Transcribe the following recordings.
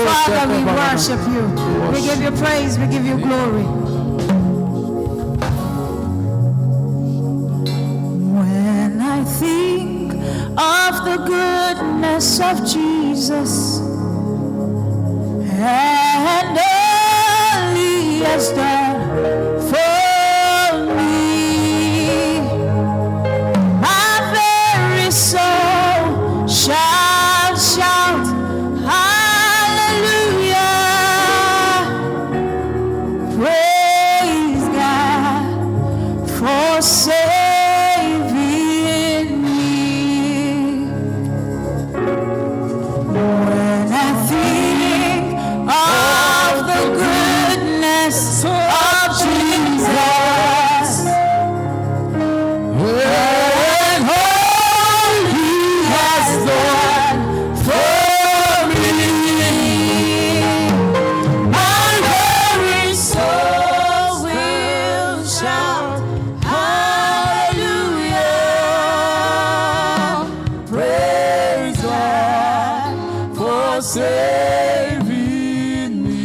Father, we worship you. We give you praise. We give you glory. When I think of the goodness of Jesus and all He has done for me, my very soul shall shout hallelujah. Praise God for saving me. When I think of the goodness of Jesus and all He has done for me, my very soul will shout hallelujah. Praise God for saving me.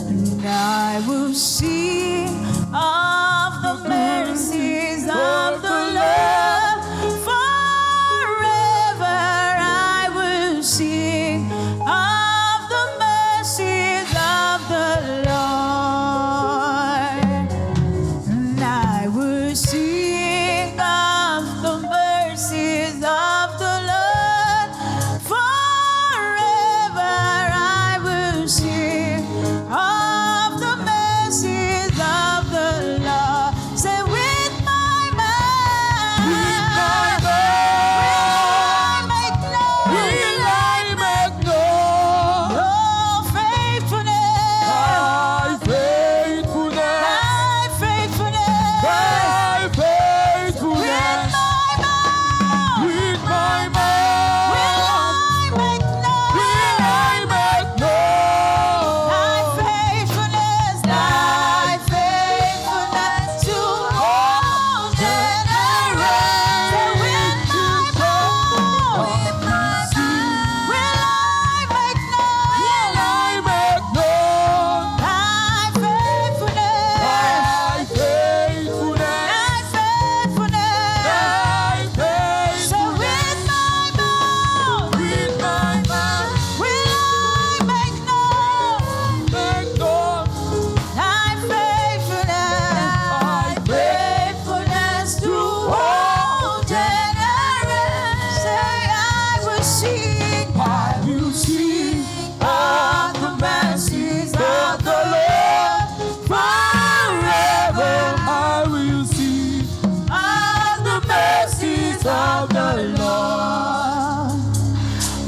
And I will sing of the mercies of the Lord forever. I will sing of the mercies of the Lord. And I will sing of the mercies of the Lord forever. I will sing of the mercies of the Lord. Say with my mouth, will I make known your faithfulness, thy faithfulness. With my mouth, will I make known thy faithfulness to all generations. With my mouth, will I make known thy faithfulness. So with my mouth, will I make known thy faithfulness to all generations. Say, I will sing of the mercies of the Lord forever. I will sing of the mercies of the Lord.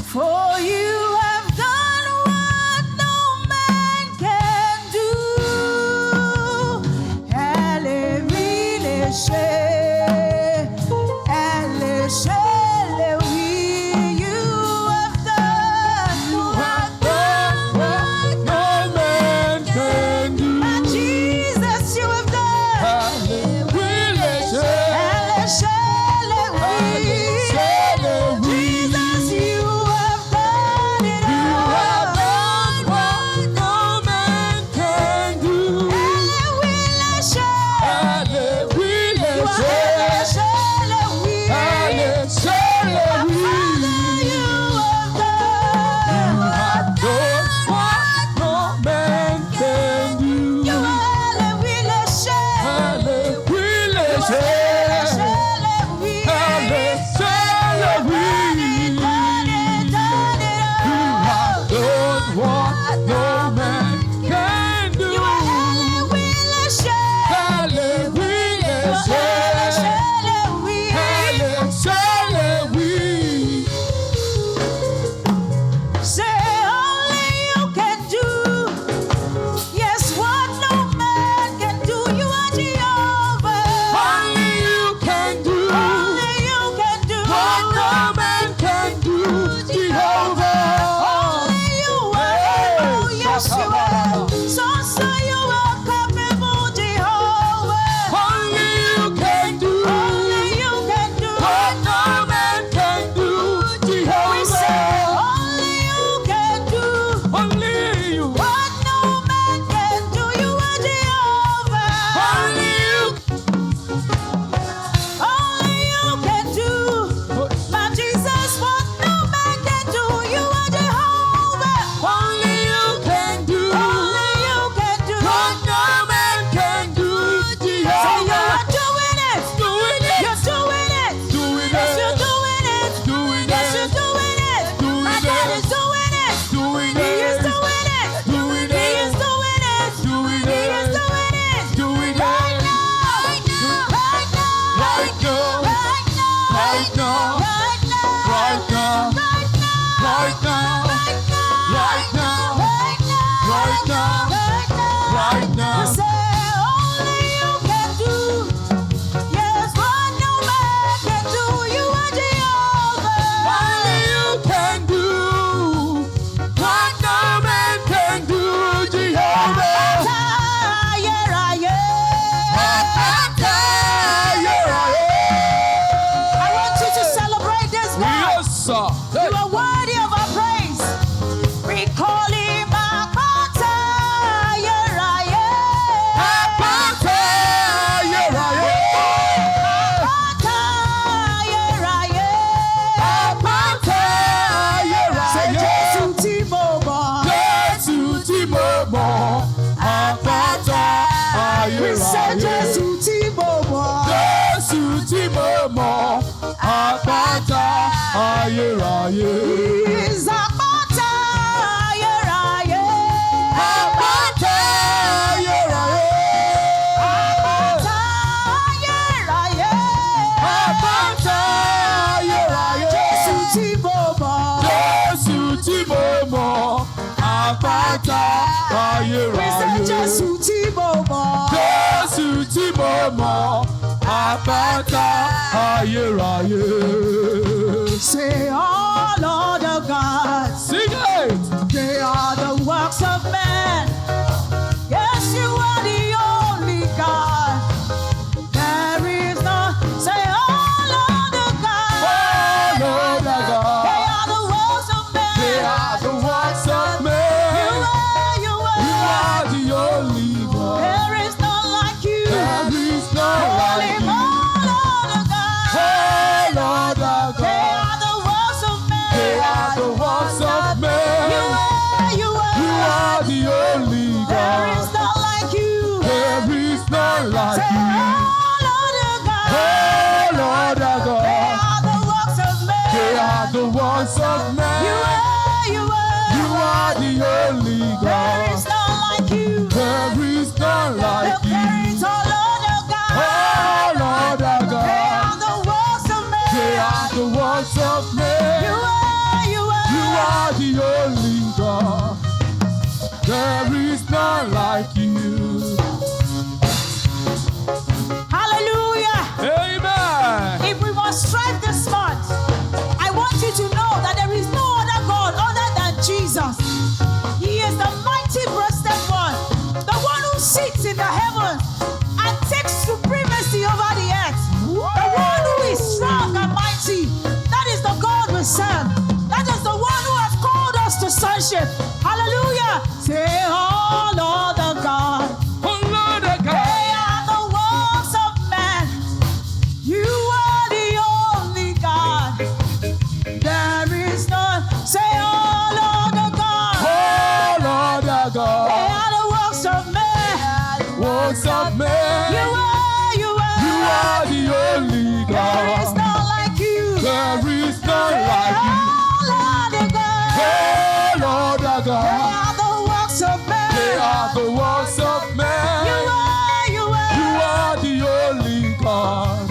For you have done what no man can do. You have done what no man can do. And Jesus, you have done. Jesus, you have done it all. What no man can do. Only you can do what no man can do. sir. You are worthy of our praise. We call him Apata Yeraye. Apata Yeraye. Apata Yeraye. Apata Yeraye. Say Jesu ti mo mọ̀. Jesu ti mo mọ̀. Apata We say Yeraye. Jesu ti mo mọ̀. Jesu tí mo mọ̀, àpáta ayérayé. He's Apata Yeraye. Àpáta ayérayé. Apata Yeraye. Àpáta ayérayé. Jesu ti mo mọ̀. Jésù tí mo mọ̀, àpáta We say ayérayé. Jesu ti mo mọ̀. Jésù tí mo mọ̀, àpáta ayérayé. Say all other gods, Sing it! they are the works of men. Yes, you are the only God. There is none. Say all other gods, All other gods. they are the works of men. They are the works of You men. are, You are the only one. there is none like you. There is none like Only you. all other gods, All other they gods. are the works of men. They are the works of men. You You are the only there is God. none like you. There is none like Say you. all other gods, All other they gods. are the works of men. They are the works of men. You You are the only there is God. none like you. There is none like Look, you. there is all other gods, All other they are gods. the works of men. They are the works of men. You You are the only God. There is none like you. Hallelujah. Amen. If we must strive this month, I want you to know that there is no other God other than Jesus. He is the mighty-breasted one, the one who sits in the heavens and takes supremacy over the earth. The one who is strong and mighty. That is the God we serve. That is the one who has called us to sonship. Hallelujah. Say all other God. Oh Lord They God. are the works of man. You are the only God. There is none. Say all other God. Oh Lord They God. are the works of man. Works of men. You You are the only There is God. none like you. There is none like you. All other God. Oh Lord They God. are the works of man. They are the works of men. You You are the only God.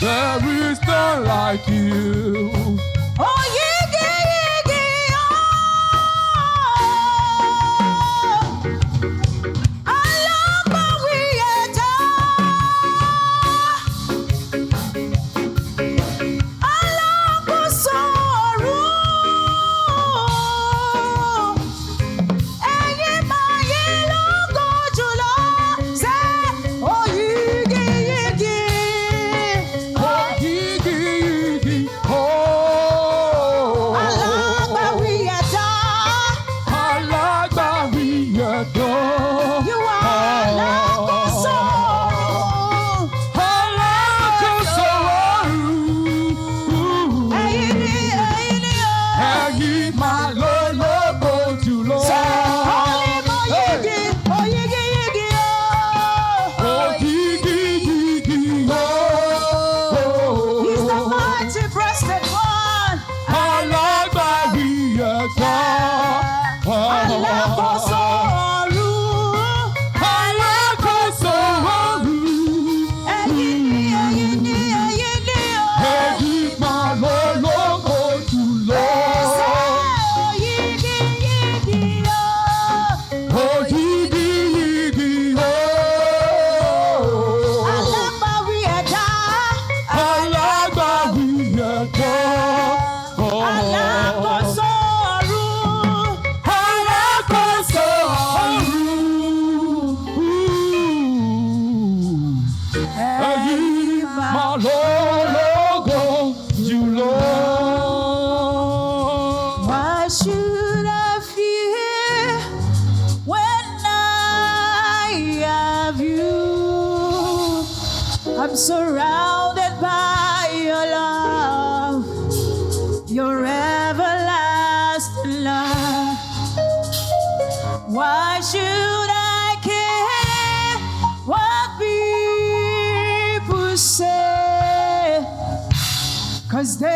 There is none like you. Oh, yigi, yigi, oh. Alabawi ẹ̀dá. Alákòóso ọ̀run. Ẹ̀yin máa yí lógo jùlọ. Ṣé oh, yigi, yigi. Oh, yigi, yigi, oh,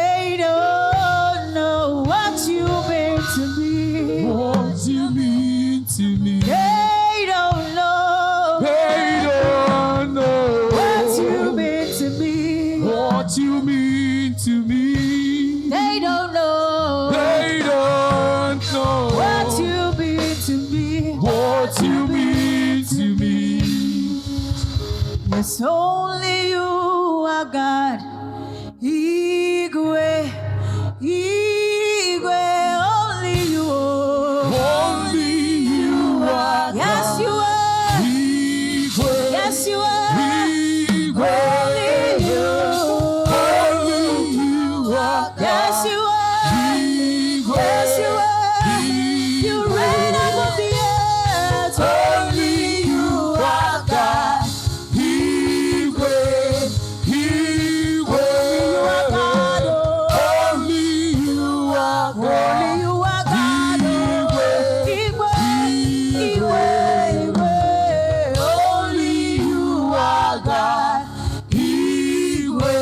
They don't know what you mean to me. What you mean to me. They don't know. They don't know what you mean to me. What you mean to me. They don't know. They don't know what you mean to me. What you mean to me. Yes, only you are God. Igwe, Igwe, only you. Only you are God. Yes, you are. Igwe. Yes, you are. Igwe. Only you. Only you are God. Yes, you are. Igwe. Yes, you are. You reign above the earth. Only you are God. Igwe. Igwe. Only you are God. Only you are God. Igwe, Igwe, Igwe. Only you are God. Igwe.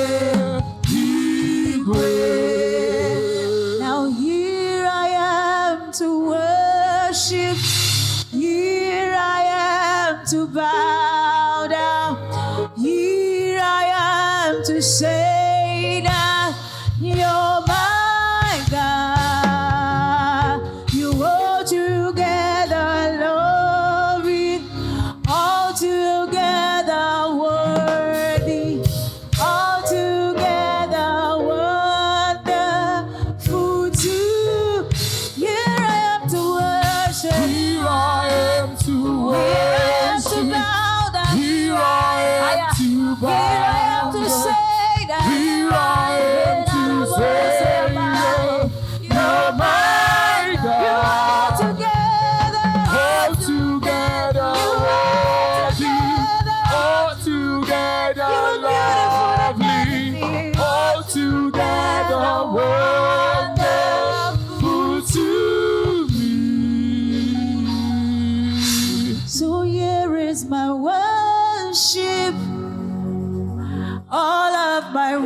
Igwe. Now here I am to worship. Here I am to bow down. Here I am to say that you're my God. You all together loving, all together worthy, all together wonderful too. Here I am to worship. Here I am to Here I am to worship. bow down. Here I am to Here I am bow to down. say that. Here I am to say you're my You all God. together. All together worthy, all together lovely, all together wonderful to me. So here is my worship, all of my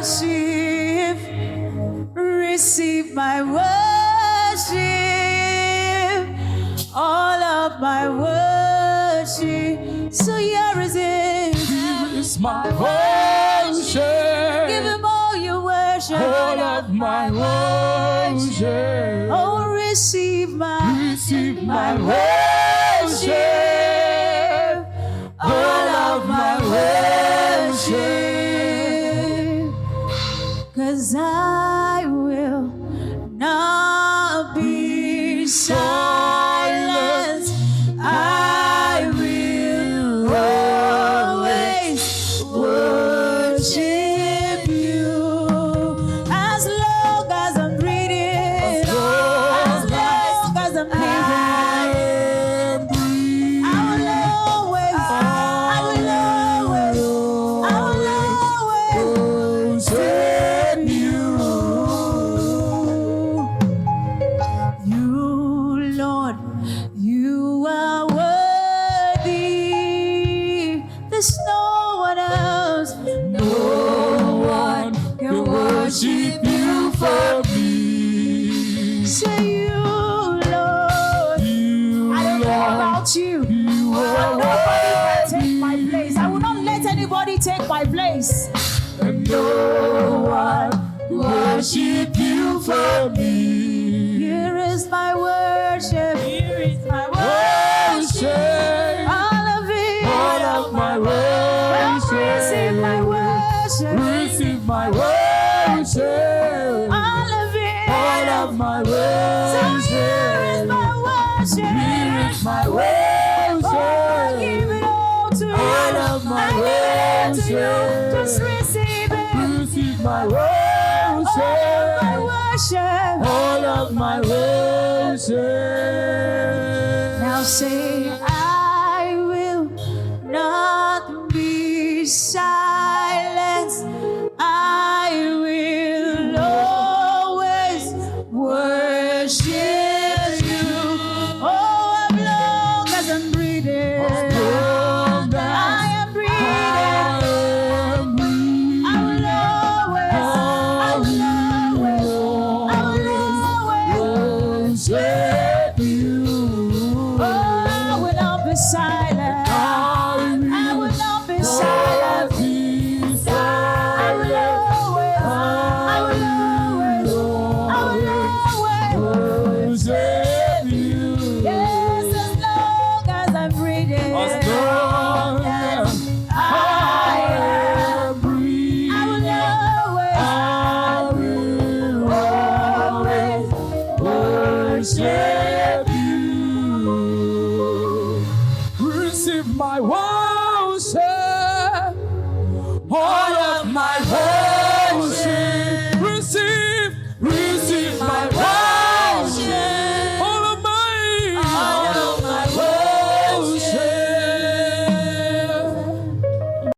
worship. Receive my worship, all of my worship. So here is it. It's my worship, Give him all your worship. all of my worship. Oh, receive Receive my my worship, all of my worship. 'Cause I will not be silent. I will always worship you as long as I'm breathing. As long as I'm living. I will always worship you. You, Lord, you are worthy. There's no one else. No one can worship you for me. Say you, Lord. You, I don't know Lord, about you. you are Nobody can take my worthy. place. I will not let anybody take my place. And no one can worship you for me. Here is my worship. Here is my Worship, all of it. all of my Receive my worship. worship. Receive my worship, All of it. all of my So here is worship. my worship. Here is my Oh, I worship, give it all to you. all of my I give it to you. worship. Just receive it. Receive my All of my worship, worship. all of my worship. Now say, I will not be silent. I will always worship you. Oh, as long as I'm breathing. Long I am breathing. I am breathing. I will always glory.